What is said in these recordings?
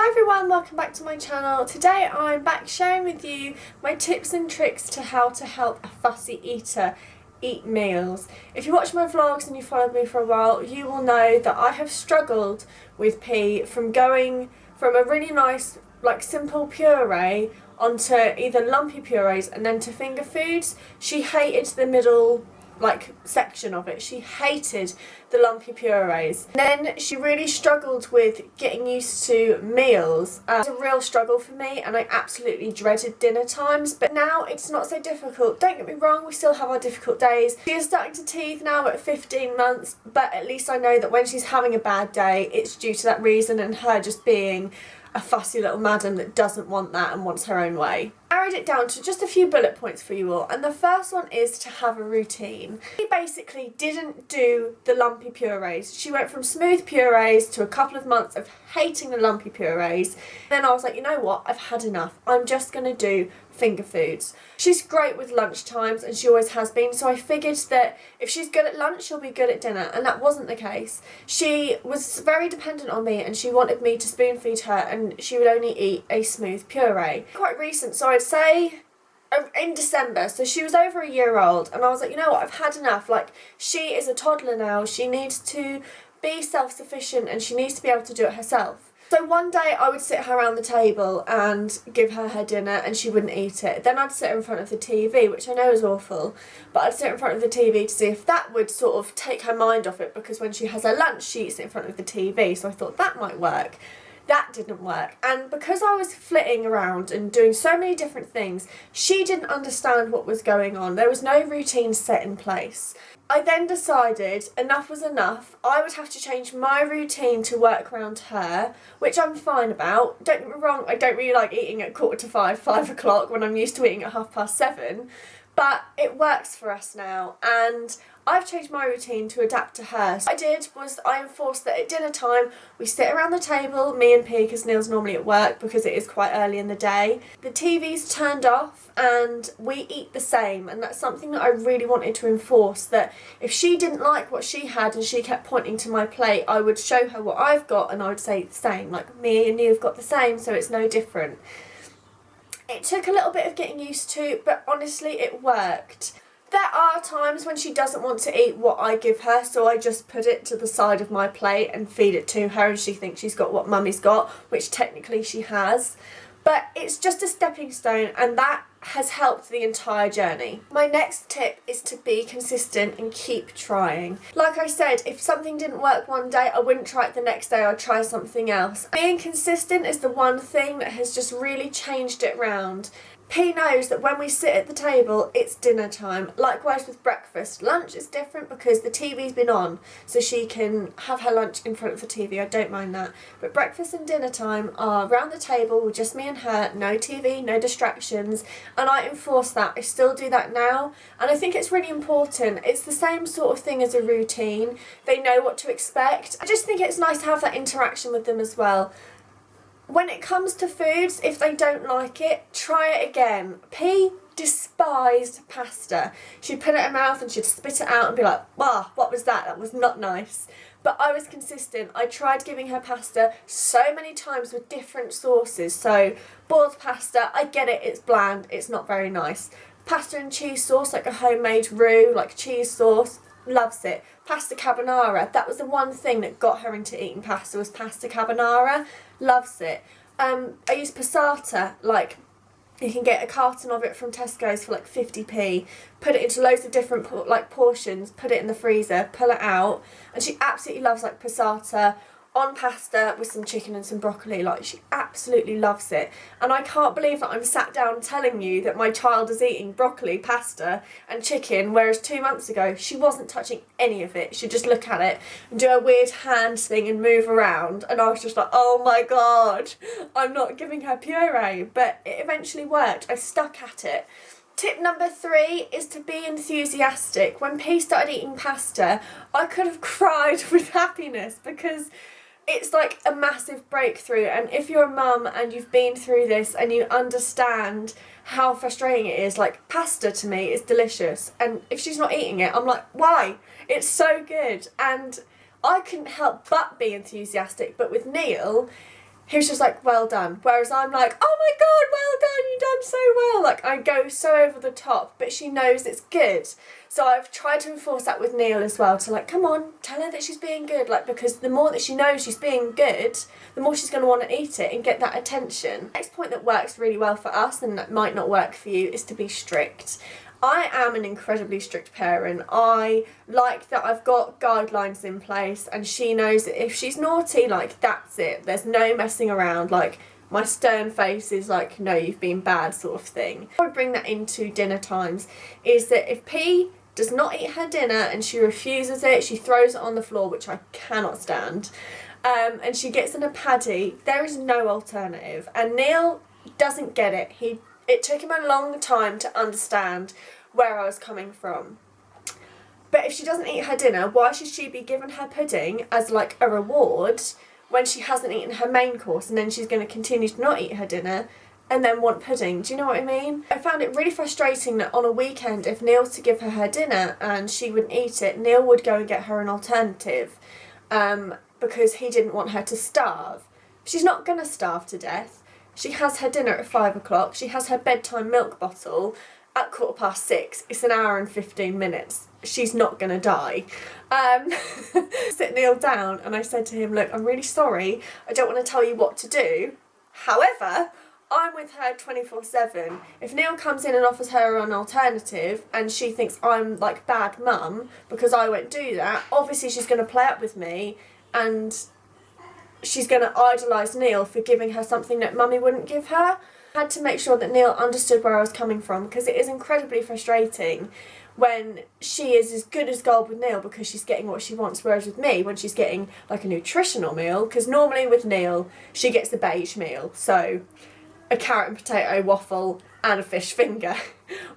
Hi everyone, welcome back to my channel. Today I'm back sharing with you my tips and tricks to how to help a fussy eater eat meals. If you watch my vlogs and you followed me for a while, you will know that I have struggled with P from going from a really nice simple puree onto either lumpy purees and then to finger foods. She hated the middle section of it. She hated the lumpy purees. And then she really struggled with getting used to meals. It was a real struggle for me and I absolutely dreaded dinner times, but now it's not so difficult. Don't get me wrong, we still have our difficult days. She is starting to teeth now at 15 months, but at least I know that when she's having a bad day, it's due to that reason and her just being a fussy little madam that doesn't want that and wants her own way. I narrowed it down to just a few bullet points for you all, and the first one is to have a routine. She basically didn't do the lumpy purees. She went from smooth purees to a couple of months of hating the lumpy purees. Then I was like, you know what, I've had enough. I'm just going to do finger foods. She's great with lunch times and she always has been, so I figured that if she's good at lunch she'll be good at dinner, and that wasn't the case. She was very dependent on me and she wanted me to spoon feed her, and she would only eat a smooth puree. Quite recent, so I'd say in December, so she was over a year old, and I was like, you know what, I've had enough. She is a toddler now, she needs to be self-sufficient and she needs to be able to do it herself. So one day I would sit her around the table and give her her dinner and she wouldn't eat it. Then I'd sit her in front of the TV, which I know is awful, but I'd sit in front of the TV to see if that would sort of take her mind off it, because when she has her lunch she eats it in front of the TV, so I thought that might work. That didn't work, and because I was flitting around and doing so many different things, she didn't understand what was going on. There was no routine set in place. I then decided enough was enough. I would have to change my routine to work around her, which I'm fine about. Don't get me wrong, I don't really like eating at 4:45, 5 o'clock when I'm used to eating at 7:30, but it works for us now, and I've changed my routine to adapt to her. So what I did was I enforced that at dinner time we sit around the table, me and P, because Neil's normally at work because it is quite early in the day. The TV's turned off and we eat the same, and that's something that I really wanted to enforce, that if she didn't like what she had and she kept pointing to my plate, I would show her what I've got and I would say the same, like me and you've got the same, so it's no different. It took a little bit of getting used to, but honestly it worked. There are times when she doesn't want to eat what I give her, so I just put it to the side of my plate and feed it to her, and she thinks she's got what mummy's got, which technically she has. But it's just a stepping stone, and that has helped the entire journey. My next tip is to be consistent and keep trying. Like I said, if something didn't work one day, I wouldn't try it the next day, I'd try something else. Being consistent is the one thing that has just really changed it round. P knows that when we sit at the table, it's dinner time. Likewise with breakfast. Lunch is different because the TV's been on, so she can have her lunch in front of the TV. I don't mind that. But breakfast and dinner time are around the table with just me and her, no TV, no distractions, and I enforce that. I still do that now, and I think it's really important. It's the same sort of thing as a routine. They know what to expect. I just think it's nice to have that interaction with them as well. When it comes to foods, if they don't like it, try it again. P despised pasta. She'd put it in her mouth and she'd spit it out and be like, "Ah, what was that? That was not nice." But I was consistent. I tried giving her pasta so many times with different sauces. So boiled pasta, I get it, it's bland, it's not very nice. Pasta and cheese sauce, like a homemade roux, like cheese sauce, loves it. Pasta carbonara, that was the one thing that got her into eating pasta, was pasta carbonara, loves it. I use passata, you can get a carton of it from Tesco's for 50p, put it into loads of different portions, put it in the freezer, pull it out, and she absolutely loves passata on pasta with some chicken and some broccoli. She absolutely loves it, and I can't believe that I'm sat down telling you that my child is eating broccoli, pasta and chicken, whereas 2 months ago she wasn't touching any of it. She'd just look at it and do a weird hand thing and move around, and I was just like, oh my god, I'm not giving her puree. But it eventually worked. I stuck at it. Tip number 3 is to be enthusiastic. When P started eating pasta, I could have cried with happiness because it's like a massive breakthrough, and if you're a mum and you've been through this and you understand how frustrating it is, pasta to me is delicious, and if she's not eating it, I'm like, why? It's so good. And I couldn't help but be enthusiastic. But with Neil, he was just like, well done. Whereas I'm like, oh my god, well done, you done so well. Like, I go so over the top, but she knows it's good. So I've tried to enforce that with Neil as well, to like, come on, tell her that she's being good. Like, because the more that she knows she's being good, the more she's going to want to eat it and get that attention. Next point that works really well for us, and that might not work for you, is to be strict. I am an incredibly strict parent. I like that I've got guidelines in place, and she knows that if she's naughty, like, that's it. There's no messing around. Like, my stern face is like, no, you've been bad, sort of thing. I would bring that into dinner times, is that if P does not eat her dinner and she refuses it, she throws it on the floor, which I cannot stand, and she gets in a paddy, there is no alternative. And Neil doesn't get it. It took him a long time to understand where I was coming from. But if she doesn't eat her dinner, why should she be given her pudding as like a reward when she hasn't eaten her main course, and then she's going to continue to not eat her dinner and then want pudding? Do you know what I mean? I found it really frustrating that on a weekend, if Neil was to give her dinner and she wouldn't eat it, Neil would go and get her an alternative, because he didn't want her to starve. She's not going to starve to death. She has her dinner at 5 o'clock. She has her bedtime milk bottle at 6:15. It's an hour and 15 minutes. She's not going to die. Sit Neil down and I said to him, look, I'm really sorry. I don't want to tell you what to do. However, I'm with her 24/7. If Neil comes in and offers her an alternative and she thinks I'm like bad mum because I won't do that, obviously she's going to play up with me and she's going to idolise Neil for giving her something that mummy wouldn't give her. I had to make sure that Neil understood where I was coming from, because it is incredibly frustrating when she is as good as gold with Neil because she's getting what she wants, whereas with me, when she's getting like a nutritional meal, because normally with Neil she gets the beige meal, so a carrot and potato waffle and a fish finger,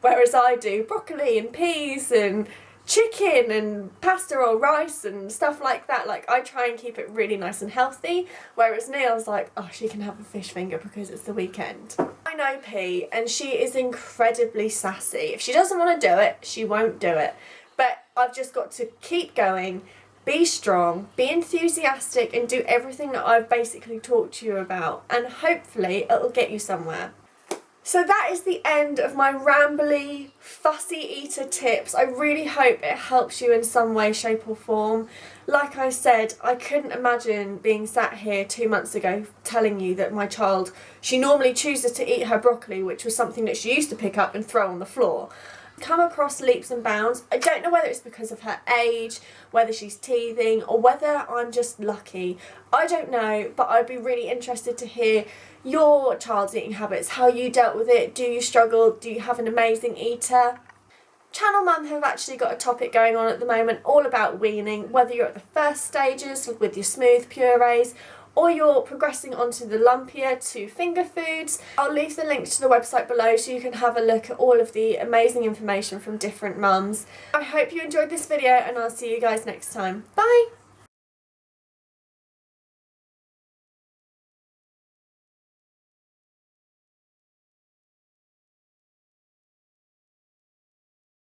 whereas I do broccoli and peas and chicken and pasta or rice and stuff like that. Like, I try and keep it really nice and healthy, whereas Neil's like, oh, she can have a fish finger because it's the weekend. I know P, and she is incredibly sassy. If she doesn't want to do it, she won't do it. But I've just got to keep going, be strong, be enthusiastic, and do everything that I've basically talked to you about, and hopefully it'll get you somewhere. So that is the end of my rambly, fussy eater tips. I really hope it helps you in some way, shape or form. Like I said, I couldn't imagine being sat here 2 months ago telling you that my child, she normally chooses to eat her broccoli, which was something that she used to pick up and throw on the floor. Come across leaps and bounds. I don't know whether it's because of her age, whether she's teething, or whether I'm just lucky. I don't know, but I'd be really interested to hear your child's eating habits, how you dealt with it. Do you struggle? Do you have an amazing eater? Channel Mum have actually got a topic going on at the moment all about weaning, whether you're at the first stages with your smooth purees, or you're progressing onto the lumpier to finger foods. I'll leave the link to the website below so you can have a look at all of the amazing information from different mums. I hope you enjoyed this video, and I'll see you guys next time. Bye!